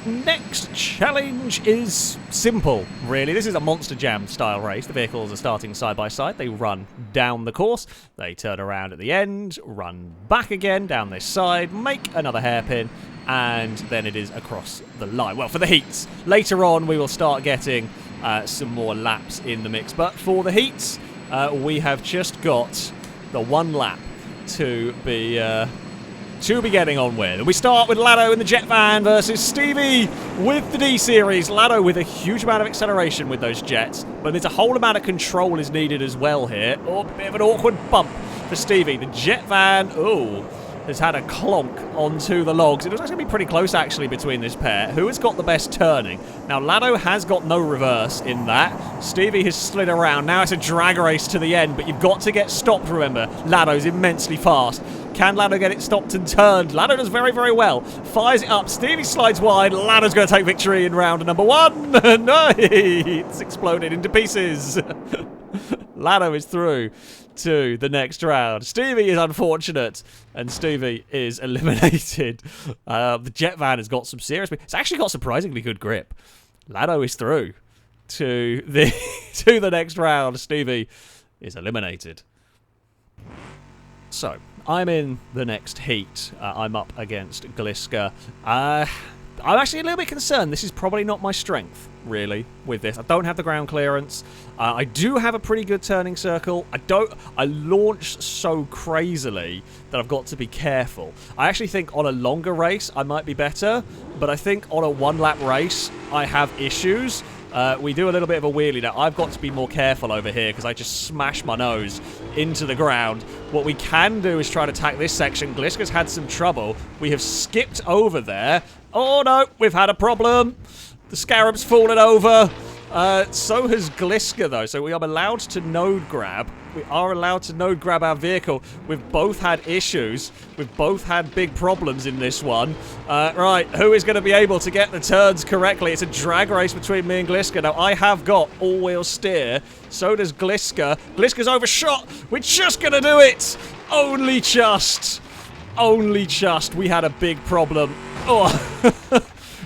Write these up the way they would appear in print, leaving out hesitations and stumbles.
Our next challenge is simple, really. This is a Monster Jam style race. The vehicles are starting side by side. They run down the course. They turn around at the end, run back again down this side, make another hairpin, and then it is across the line. Well, for the heats. Later on, we will start getting some more laps in the mix. But for the heats, we have just got the one lap to be getting on with. And we start with Lado in the jet van versus Stevie with the D-Series. Lado with a huge amount of acceleration with those jets, but there's a whole amount of control is needed as well here. Oh, a bit of an awkward bump for Stevie. The jet van, has had a clonk onto the logs. It was actually going to be pretty close, actually, between this pair. Who has got the best turning? Now, Lado has got no reverse in that. Stevie has slid around. Now it's a drag race to the end, but you've got to get stopped, remember. Lado's immensely fast. Can Lado get it stopped and turned? Lado does very, very well. Fires it up. Stevie slides wide. Lado's going to take victory in round number 1. No, it's exploded into pieces. Lado is through to the next round. Stevie is unfortunate, and Stevie is eliminated. The jet van has got some serious... It's actually got surprisingly good grip. Lado is through to the next round. Stevie is eliminated. So, I'm in the next heat. I'm up against Gliska. I'm actually a little bit concerned. This is probably not my strength, really, with this. I don't have the ground clearance. I do have a pretty good turning circle. I launch so crazily that I've got to be careful. I actually think on a longer race, I might be better, but I think on a one-lap race, I have issues. We do a little bit of a wheelie now. I've got to be more careful over here because I just smash my nose into the ground. What we can do is try to attack this section. Gliska's had some trouble. We have skipped over there. Oh no, we've had a problem. The Scarab's fallen over. So has Gliska, though. So we are allowed to node grab. We are allowed to node grab our vehicle. We've both had issues. We've both had big problems in this one. Right, who is going to be able to get the turns correctly? It's a drag race between me and Gliska. Now, I have got all-wheel steer. So does Gliska. Gliska's overshot. We're just going to do it. Only just. Only just. We had a big problem. Oh,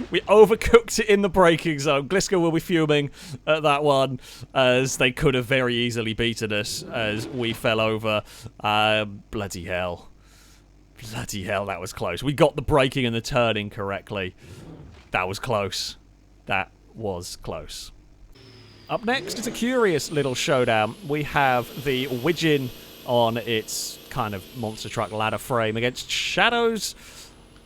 we overcooked it in the braking zone. Gliska will be fuming at that one, as they could have very easily beaten us as we fell over. Bloody hell. Bloody hell, that was close. We got the braking and the turning correctly. That was close. That was close. Up next is a curious little showdown. We have the Widgeon on its kind of monster truck ladder frame against Shadow's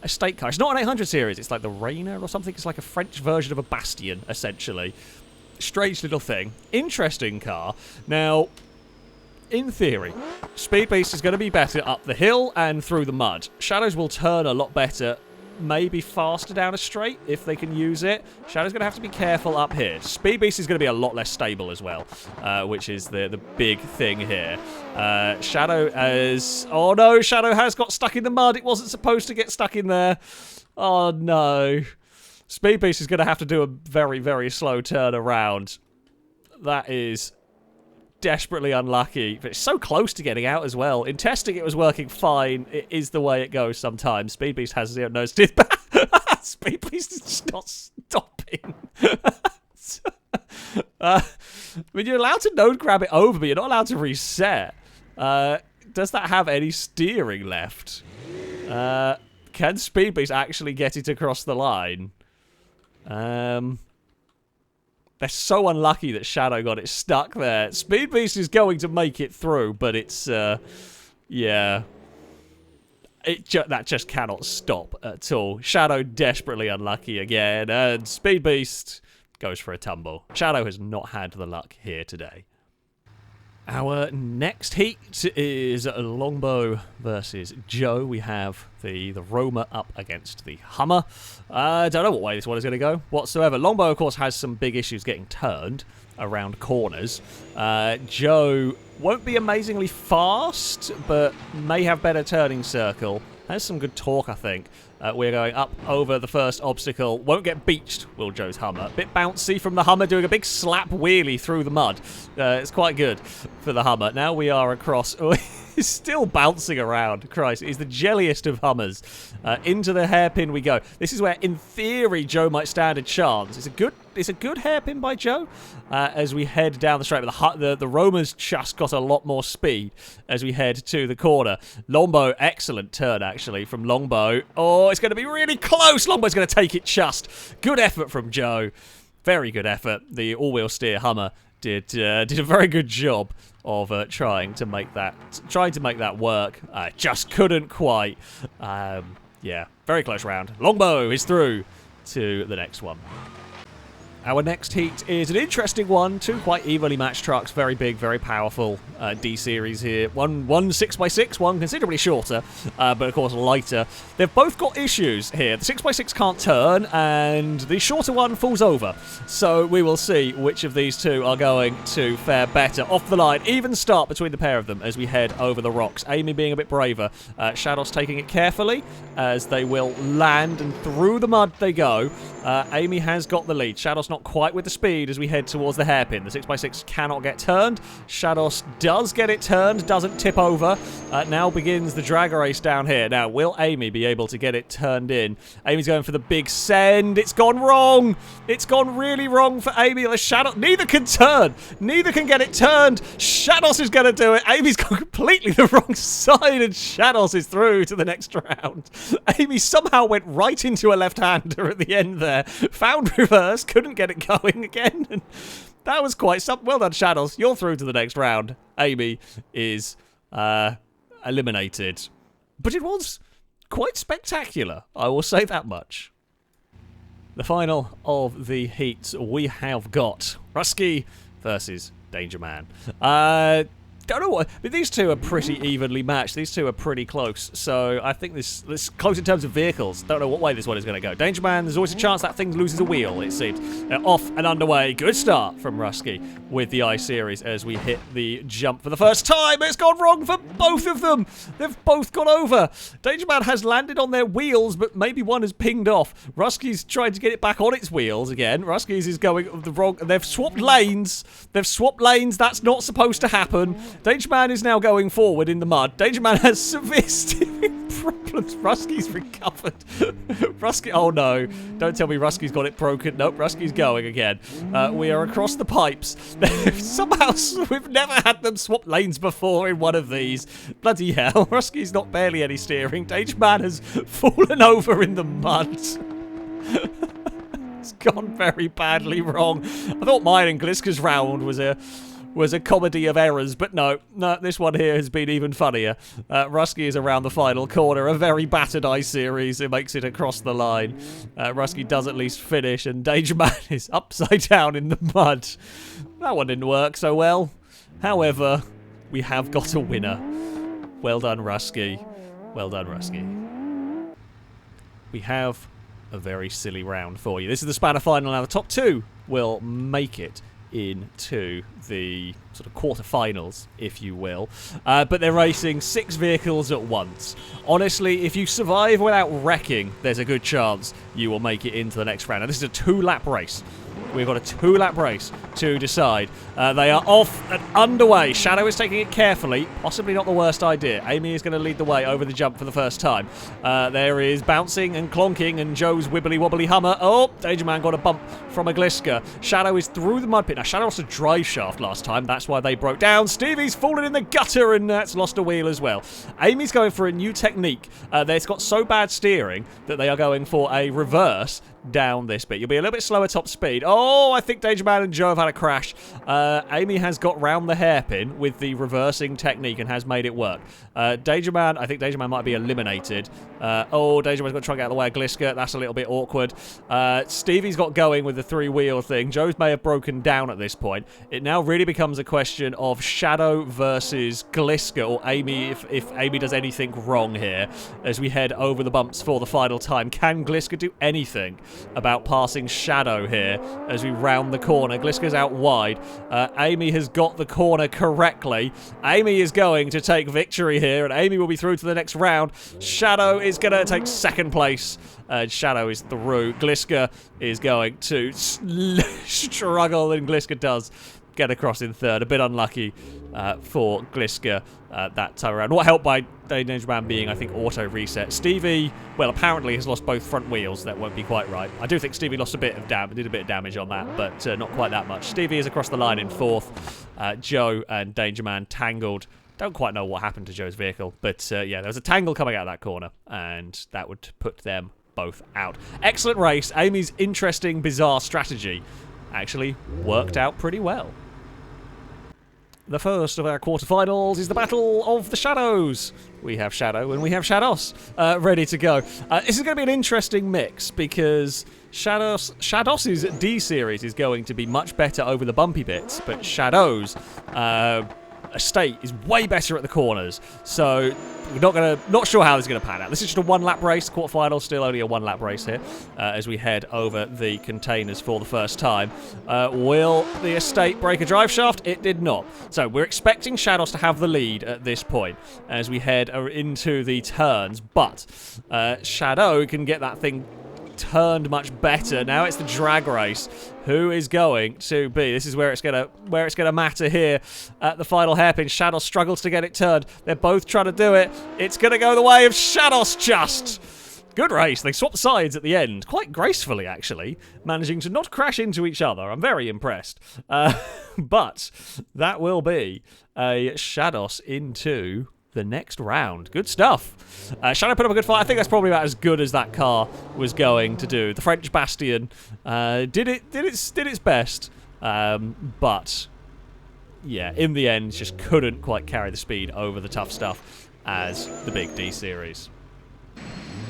estate car. It's not an 800 series. It's like the Rainer or something. It's like a French version of a Bastion, essentially. Strange little thing. Interesting car. Now, in theory, Speed Beast is going to be better up the hill and through the mud. Shadows will turn a lot better, maybe faster down a straight if they can use it. Shadow's going to have to be careful up here. Speed Beast is going to be a lot less stable as well, which is the big thing here. Shadow has... Oh no, Shadow has got stuck in the mud. It wasn't supposed to get stuck in there. Oh no. Speed Beast is going to have to do a very, very slow turn around. That is desperately unlucky, but it's so close to getting out as well. In testing, it was working fine. It is the way it goes sometimes. Speed Beast has zero nose to Speed Beast is just not stopping. I mean, you're allowed to node grab it over, but you're not allowed to reset. Does that have any steering left? Can Speed Beast actually get it across the line? They're so unlucky that Shadow got it stuck there. Speed Beast is going to make it through, but it's, yeah. That just cannot stop at all. Shadow desperately unlucky again, and Speed Beast goes for a tumble. Shadow has not had the luck here today. Our next heat is Longbow versus Joe. We have the Roma up against the Hummer. I don't know what way this one is going to go whatsoever. Longbow, of course, has some big issues getting turned around corners. Joe won't be amazingly fast, but may have better turning circle. Has some good torque, I think. We're going up over the first obstacle. Won't get beached, will Joe's Hummer. Bit bouncy from the Hummer, doing a big slap wheelie through the mud. It's quite good for the Hummer. Now we are across... is still bouncing around. Christ, he's the jelliest of Hummers. Into the hairpin we go. This is where, in theory, Joe might stand a chance. It's a good hairpin by Joe as we head down the straight. But the Roma's just got a lot more speed as we head to the corner. Longbow, excellent turn, actually, from Longbow. Oh, it's going to be really close. Longbow's going to take it just. Good effort from Joe. Very good effort. The all-wheel steer Hummer did a very good job of trying to make that work. Just couldn't quite. Yeah, very close round. Longbow is through to the next one. Our next heat is an interesting one. Two quite evenly matched trucks. Very big, very powerful D-Series here. One 6x6, one considerably shorter, but of course lighter. They've both got issues here. The 6x6 can't turn, and the shorter one falls over. So we will see which of these two are going to fare better. Off the line, even start between the pair of them as we head over the rocks. Amy being a bit braver. Shados taking it carefully as they will land, and through the mud they go. Amy has got the lead. Shados not quite with the speed as we head towards the hairpin. The 6x6 cannot get turned. Shados does get it turned, doesn't tip over. Now begins the drag race down here. Now, will Amy be able to get it turned in? Amy's going for the big send. It's gone wrong. It's gone really wrong for Amy. The Shados, neither can turn. Neither can get it turned. Shados is going to do it. Amy's gone completely the wrong side, and Shados is through to the next round. Amy somehow went right into a left-hander at the end there. Found reverse, couldn't get it going again. And that was quite something. Well done, Shadows. You're through to the next round. Amy is eliminated. But it was quite spectacular, I will say that much. The final of the heats, we have got Rusky versus Danger Man. Don't know what, but these two are pretty evenly matched. These two are pretty close. So I think this close in terms of vehicles. Don't know what way this one is going to go. Danger Man, there's always a chance that thing loses a wheel, it seems. Off and underway. Good start from Rusky with the I-Series as we hit the jump for the first time. It's gone wrong for both of them. They've both gone over. Danger Man has landed on their wheels, but maybe one has pinged off. Rusky's trying to get it back on its wheels again. Rusky's is going the wrong. They've swapped lanes. They've swapped lanes. That's not supposed to happen. Danger Man is now going forward in the mud. Danger Man has severe steering problems. Rusky's recovered. Rusky, oh no. Don't tell me Rusky's got it broken. Nope, Rusky's going again. We are across the pipes. Somehow, we've never had them swap lanes before in one of these. Bloody hell. Rusky's not barely any steering. Danger Man has fallen over in the mud. It's gone very badly wrong. I thought mine and Gliska's round was a comedy of errors, but no, this one here has been even funnier. Rusky is around the final corner, a very battered I-Series. It makes it across the line. Rusky does at least finish, and Danger Man is upside down in the mud. That one didn't work so well. However, we have got a winner. Well done, Rusky. Well done, Rusky. We have a very silly round for you. This is the Spanner final. Now, the top two will make it into the sort of quarterfinals, if you will. But they're racing 6 vehicles at once. Honestly, if you survive without wrecking, there's a good chance you will make it into the next round. Now, this is a 2-lap race. We've got a 2-lap race to decide. They are off and underway. Shadow is taking it carefully. Possibly not the worst idea. Amy is going to lead the way over the jump for the first time. There is bouncing and clonking and Joe's wibbly-wobbly Hummer. Oh, Danger Man got a bump from a Gliska. Shadow is through the mud pit. Now, Shadow lost a drive shaft last time. That's why they broke down. Stevie's fallen in the gutter and that's lost a wheel as well. Amy's going for a new technique. They've got so bad steering that they are going for a reverse down this bit. You'll be a little bit slower top speed. Oh, I think Danger Man and Joe have had a crash. Amy has got round the hairpin with the reversing technique and has made it work. Danger Man, I think Danger Man might be eliminated. Oh, Danger Man's got to try and get out of the way of Gliska. That's a little bit awkward. Stevie's got going with the 3-wheel thing. Joe's may have broken down at this point. It now really becomes a question of Shadow versus Gliska, or Amy, if Amy does anything wrong here as we head over the bumps for the final time. Can Gliska do anything about passing Shadow here as we round the corner? Gliska's out wide. Amy has got the corner correctly. Amy is going to take victory here, and Amy will be through to the next round. Shadow is going to take second place. Shadow is through. Gliska is going to struggle, and Gliska does get across in third. A bit unlucky for Gliska that time around. Not helped by Danger Man being, I think, auto-reset. Stevie, well, apparently has lost both front wheels. That won't be quite right. I do think Stevie lost a bit of damage, did a bit of damage on that, but not quite that much. Stevie is across the line in fourth. Joe and Danger Man tangled. Don't quite know what happened to Joe's vehicle, but yeah, there was a tangle coming out of that corner, and that would put them both out. Excellent race. Amy's interesting, bizarre strategy actually worked out pretty well. The first of our quarterfinals is the Battle of the Shadows. We have Shadow and we have Shados ready to go. This is going to be an interesting mix because Shados' D series is going to be much better over the bumpy bits, but Shadow's estate is way better at the corners. So we're not sure how this is going to pan out. This is just a one-lap race. Quarterfinal, still only a one-lap race here as we head over the containers for the first time. Will the estate break a drive shaft? It did not. So we're expecting Shadows to have the lead at this point as we head into the turns, but Shadow can get that thing turned much better. Now it's the drag race. Who is going to be? This is where it's gonna matter here at the final hairpin. Shadows struggles to get it turned. They're both trying to do it. It's gonna go the way of Shadows just. Good race. They swapped sides at the end, quite gracefully actually, managing to not crash into each other. I'm very impressed. But that will be a Shadows into the next round. Good stuff. Shadow put up a good fight. I think that's probably about as good as that car was going to do. The French Bastion did its best, but yeah, in the end, just couldn't quite carry the speed over the tough stuff as the big D series.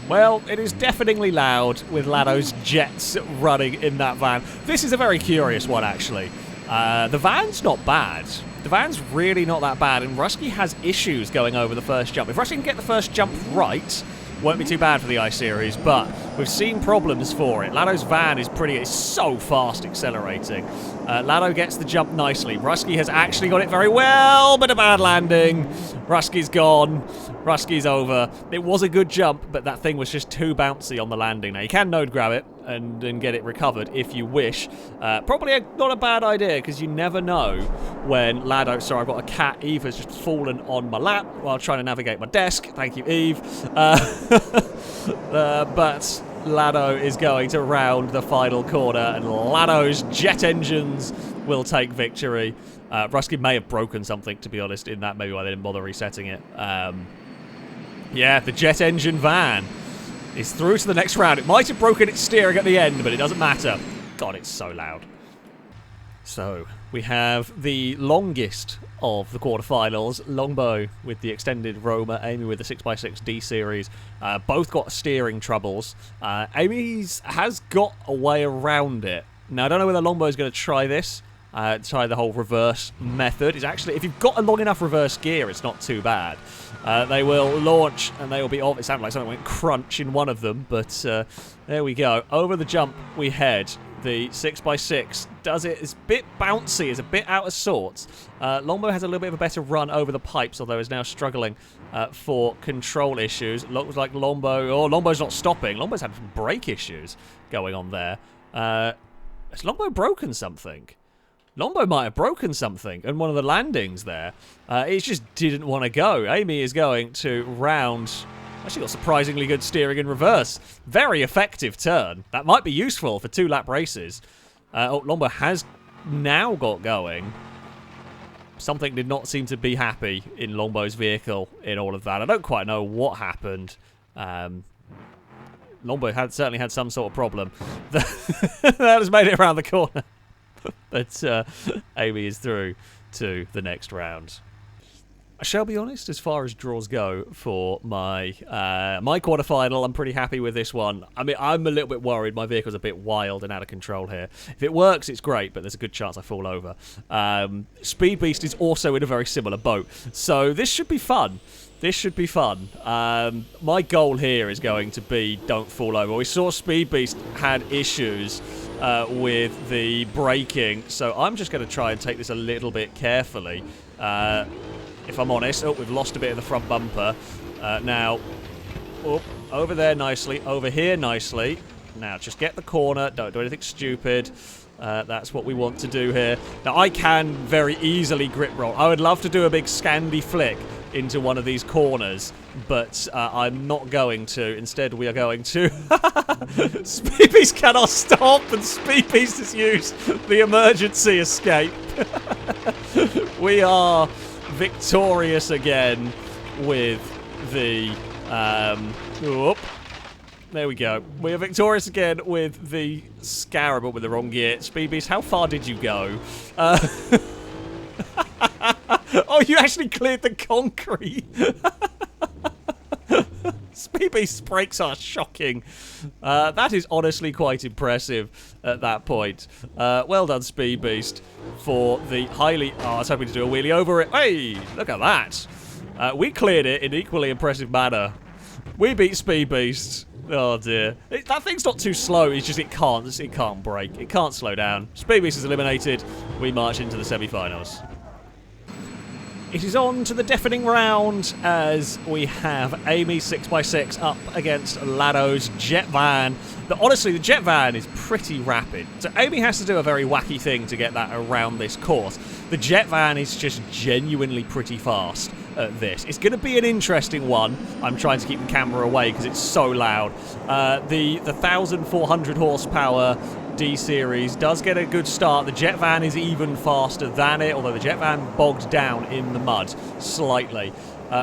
Well, it is deafeningly loud with Lado's jets running in that van. This is a very curious one, actually. The van's not bad. The van's really not that bad, and Rusky has issues going over the first jump. If Rusky can get the first jump right, won't be too bad for the I-Series, but we've seen problems for it. Lado's van is so fast accelerating. Lado gets the jump nicely. Rusky has actually got it very well, but a bad landing. Rusky's gone. Rusky's over. It was a good jump, but that thing was just too bouncy on the landing. Now, you can node grab it and get it recovered if you wish. Probably not a bad idea, because you never know when Lado... Sorry, I've got a cat. Eve has just fallen on my lap while trying to navigate my desk. Thank you, Eve. But Lado is going to round the final corner, and Lado's jet engines will take victory. Rusky may have broken something, to be honest, in that. Maybe why they didn't bother resetting it. Yeah, the jet engine van is through to the next round. It might have broken its steering at the end, but it doesn't matter. God, it's so loud. So, we have the longest of the quarterfinals. Longbow with the extended Roma, Amy with the 6x6 D series. Both got steering troubles. Amy's has got a way around it. Now, I don't know whether Longbow is going to try this. Try the whole reverse method. It's actually, if you've got a long enough reverse gear, it's not too bad. They will launch and they will be off. It sounded like something went crunch in one of them, but there we go. Over the jump we head. The 6x6 does it. It's a bit bouncy. It's a bit out of sorts. Longbow has a little bit of a better run over the pipes, although is now struggling for control issues. Looks like Longbow... Oh, Longbow's not stopping. Longbow's had some brake issues going on there. Has Longbow broken something? Longbow might have broken something in one of the landings there. It just didn't want to go. Amy is going to round... Actually got surprisingly good steering in reverse. Very effective turn. That might be useful for 2-lap races. Oh, Longbow has now got going. Something did not seem to be happy in Longbow's vehicle in all of that. I don't quite know what happened. Longbow certainly had some sort of problem. That has made it around the corner. But Amy is through to the next round. I shall be honest, as far as draws go for my my quarterfinal, I'm pretty happy with this one. I mean, I'm a little bit worried. My vehicle's a bit wild and out of control here. If it works, it's great, but there's a good chance I fall over. Speed Beast is also in a very similar boat, so this should be fun. This should be fun. My goal here is going to be don't fall over. We saw Speed Beast had issues with the braking, so I'm just going to try and take this a little bit carefully. If I'm honest. Oh, we've lost a bit of the front bumper. Now, oh, over there nicely, over here nicely. Now, just get the corner. Don't do anything stupid. That's what we want to do here. Now, I can very easily grip roll. I would love to do a big Scandi flick into one of these corners, but I'm not going to. Instead, we are going to... Speebeast cannot stop, and Speebeast has used the emergency escape. We are victorious again with the... Whoop. There we go. We are victorious again with the Scarab, but with the wrong gear. Speedbeast, how far did you go? Oh, you actually cleared the concrete. Speedbeast's brakes are shocking. That is honestly quite impressive at that point. Well done, Speedbeast, for the highly... Oh, I was hoping to do a wheelie over it. Hey, look at that. We cleared it in equally impressive manner. We beat Speedbeast. Oh dear. That thing's not too slow, it's just it can't brake. It can't slow down. Speedbeast is eliminated. We march into the semi-finals. It is on to the deafening round as we have Amy 6x6 up against Lado's Jet Van. But honestly, the Jet Van is pretty rapid. So Amy has to do a very wacky thing to get that around this course. The Jet Van is just genuinely pretty fast at this. It's going to be an interesting one. I'm trying to keep the camera away because it's so loud. The 1,400 horsepower D-Series does get a good start. The Jet Van is even faster than it, although the Jet Van bogged down in the mud slightly.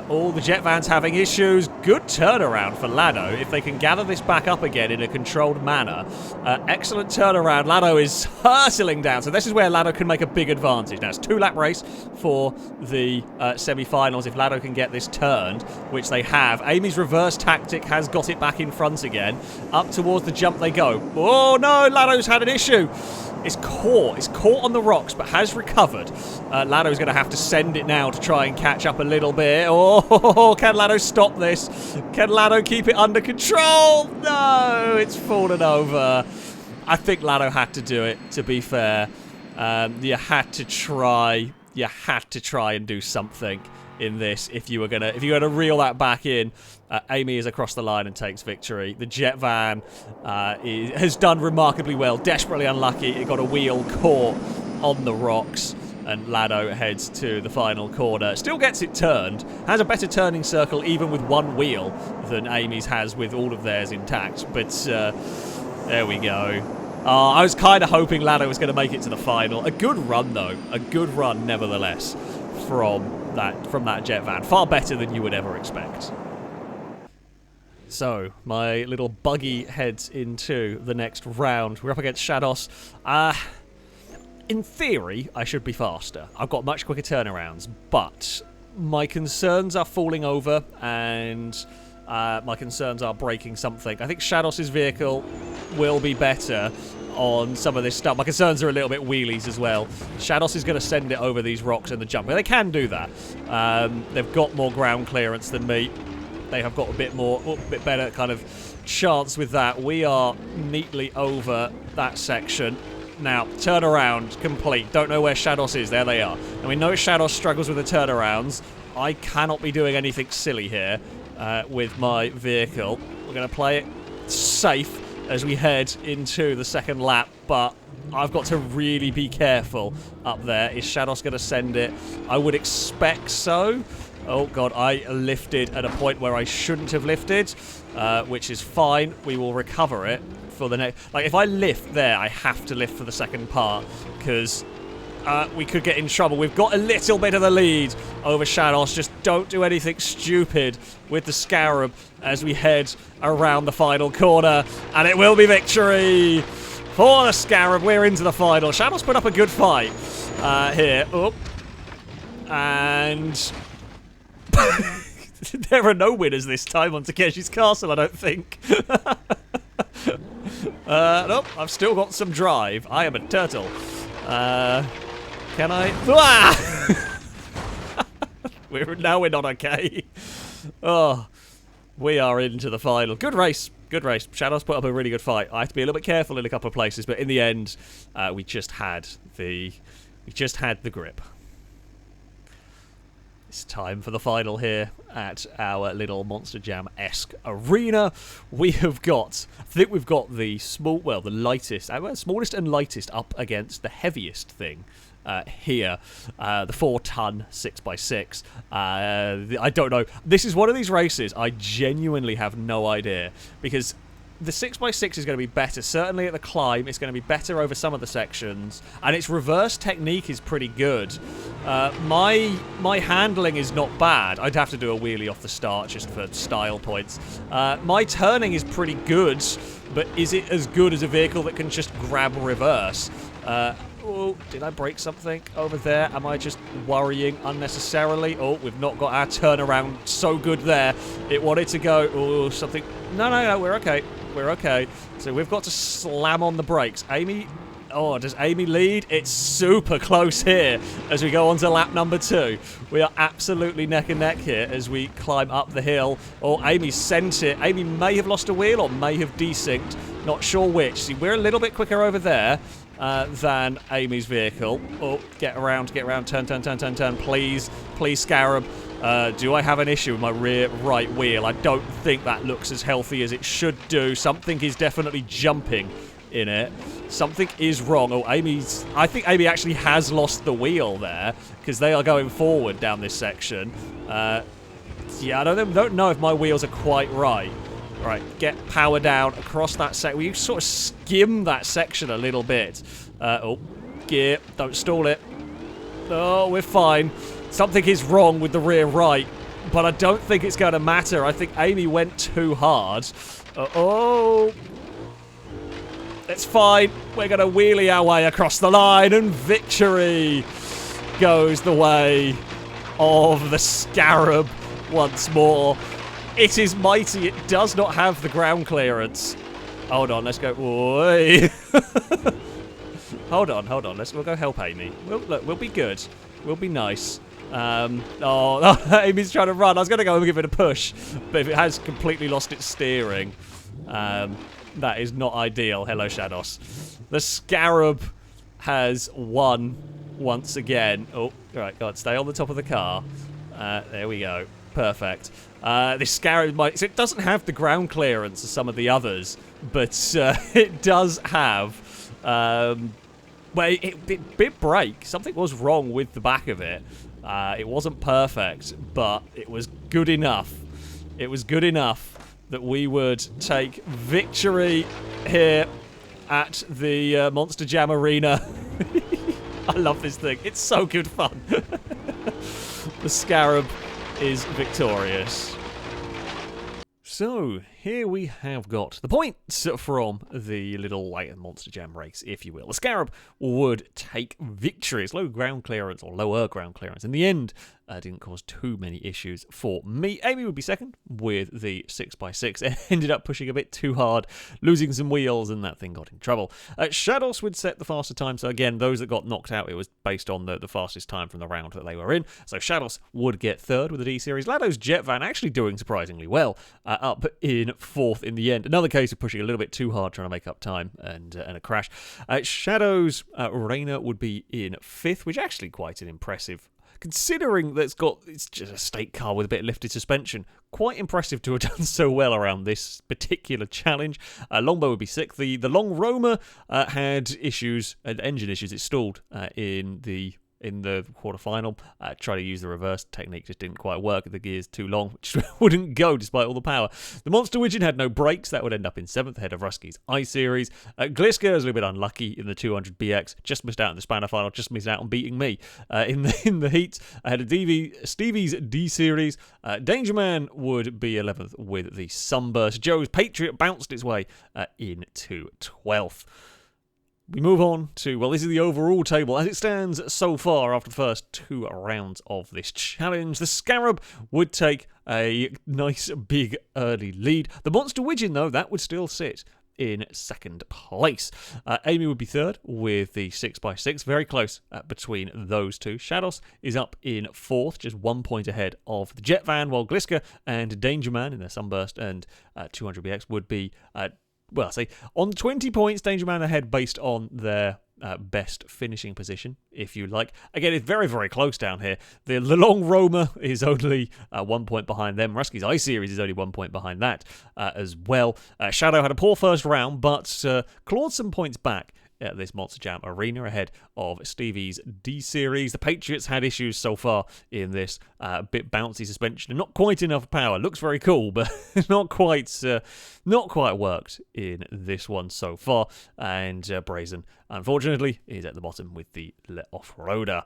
All the Jet Van's having issues. Good turnaround for Lado if they can gather this back up again in a controlled manner. Excellent turnaround. Lado is hurtling down, so this is where Lado can make a big advantage. Now, it's 2-lap race for the semi-finals if Lado can get this turned, which they have. Amy's reverse tactic has got it back in front again. Up towards the jump they go. Oh, no, Lado's had an issue. It's caught on the rocks, but has recovered. Lado's going to have to send it now to try and catch up a little bit. Oh, can Lado stop this? Can Lado keep it under control? No, it's fallen over. I think Lado had to do it, to be fair. You had to try. You had to try and do something in this if you were gonna reel that back in. Amy is across the line and takes victory. The Jet Van has done remarkably well. Desperately unlucky. It got a wheel caught on the rocks, and Lado heads to the final corner. Still gets it turned. Has a better turning circle even with one wheel than Amy's has with all of theirs intact. But there we go. I was kind of hoping Lado was going to make it to the final. A good run, though. A good run, nevertheless, from that Jet Van. Far better than you would ever expect. So, my little buggy heads into the next round. We're up against Shados. In theory, I should be faster. I've got much quicker turnarounds, but my concerns are falling over, and my concerns are breaking something. I think Shados' vehicle will be better on some of this stuff. My concerns are a little bit wheelies as well. Shados is going to send it over these rocks in the jump. They can do that. They've got more ground clearance than me. They have got a bit better kind of chance with that. We are neatly over that section. Now, turnaround complete. Don't know where Shados is. There they are. And we know Shados struggles with the turnarounds. I cannot be doing anything silly here with my vehicle. We're going to play it safe as we head into the second lap, but I've got to really be careful up there. Is Shados going to send it? I would expect so. Oh, God, I lifted at a point where I shouldn't have lifted, which is fine. We will recover it for the next... Like, if I lift there, I have to lift for the second part, because we could get in trouble. We've got a little bit of the lead over Shados. Just don't do anything stupid with the Scarab as we head around the final corner, and it will be victory for the Scarab. We're into the final. Shados put up a good fight here. Oh. And... there are no winners this time on Takeshi's Castle, I don't think. Nope, I've still got some drive. I am a turtle. Can I? We're not okay. Oh, we are into the final. Good race. Good race. Shadows put up a really good fight. I have to be a little bit careful in a couple of places, but in the end, we just had the grip. It's time for the final here at our little Monster Jam-esque arena. We have got, I think we've got the the lightest, smallest and lightest up against the heaviest thing here. The 4-ton 6x6. I don't know. This is one of these races I genuinely have no idea, because the 6x6 is going to be better. Certainly at the climb, it's going to be better over some of the sections, and its reverse technique is pretty good. My handling is not bad. I'd have to do a wheelie off the start just for style points. My turning is pretty good, but is it as good as a vehicle that can just grab reverse? Oh, did I break something over there? Am I just worrying unnecessarily? Oh, we've not got our turnaround so good there. It wanted to go, oh, something. No, we're okay. We're okay. So we've got to slam on the brakes. Amy, oh, does Amy lead? It's super close here as we go on to lap number 2. We are absolutely neck and neck here as we climb up the hill. Oh, Amy sent it. Amy may have lost a wheel or may have desynced. Not sure which. See, we're a little bit quicker over there than Amy's vehicle. Oh, get around, turn, please, Scarab. Do I have an issue with my rear right wheel? I don't think that looks as healthy as it should do. Something is definitely jumping in it. Something is wrong. Oh, I think Amy actually has lost the wheel there, because they are going forward down this section. Yeah, I don't know if my wheels are quite right. Right, get power down across that section. We sort of skim that section a little bit. Oh, gear, don't stall it. Oh, we're fine. Something is wrong with the rear right, but I don't think it's going to matter. I think Amy went too hard. Oh, it's fine. We're going to wheelie our way across the line, and victory goes the way of the Scarab once more. It is mighty. It does not have the ground clearance. Hold on, let's go. Hold on. We'll go help Amy. We'll be good. We'll be nice. Amy's trying to run. I was going to go and give it a push, but if it has completely lost its steering, that is not ideal. Hello, Shadows. The Scarab has won once again. Oh, right, go on, stay on the top of the car. There we go. Perfect. This Scarab so it doesn't have the ground clearance of some of the others, but it does have. It did break. Something was wrong with the back of it. It wasn't perfect, but it was good enough. It was good enough that we would take victory here at the Monster Jam Arena. I love this thing. It's so good fun. The Scarab is victorious. So, here we have got the points from the little Monster Jam race, if you will. The Scarab would take victory. It's lower ground clearance. In the end, didn't cause too many issues for me. Amy would be second with the 6x6. It ended up pushing a bit too hard, losing some wheels, and that thing got in trouble. Shadows would set the faster time. So again, those that got knocked out, it was based on the fastest time from the round that they were in. So Shadows would get third with the D series. Lado's Jet Van actually doing surprisingly well, up in fourth in the end. Another case of pushing a little bit too hard, trying to make up time, and a crash. Shadows Rainer would be in fifth, which is actually quite an impressive, considering that it's just a state car with a bit of lifted suspension. Quite impressive to have done so well around this particular challenge. Longbow would be sixth. The Long Roamer had issues, engine issues. It stalled in the quarterfinal. Tried to use the reverse technique, just didn't quite work. The gear's too long, which wouldn't go despite all the power. The Monster Widgeon had no brakes. That would end up in 7th, ahead of Rusky's I-Series. Gliska was a little bit unlucky in the 200BX. Just missed out in the Spanner final. Just missed out on beating me in the heats. I had Stevie's D-Series. Danger Man would be 11th with the Sunburst. Joe's Patriot bounced its way into 12th. We move on to, this is the overall table as it stands so far after the first 2 rounds of this challenge. The Scarab would take a nice big early lead. The Monster Widgeon, though, that would still sit in second place. Amy would be third with the 6x6, very close between those two. Shadows is up in fourth, just 1 point ahead of the Jet Van, while Gliska and Danger Man in their Sunburst and 200BX would be on 20 points, Danger Man ahead based on their best finishing position, if you like. Again, it's very, very close down here. The Long Roamer is only 1 point behind them. Ruski's I-Series is only 1 point behind that as well. Shadow had a poor first round, but clawed some points back at this Monster Jam Arena ahead of Stevie's D-Series. The Patriots had issues so far in this bit bouncy suspension and not quite enough power. Looks very cool, but not quite worked in this one so far. And Brazen, unfortunately, is at the bottom with the Offroader.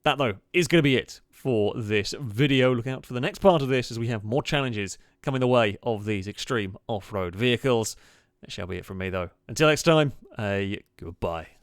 That, though, is going to be it for this video. Look out for the next part of this as we have more challenges coming the way of these extreme off-road vehicles. That shall be it from me, though. Until next time, goodbye.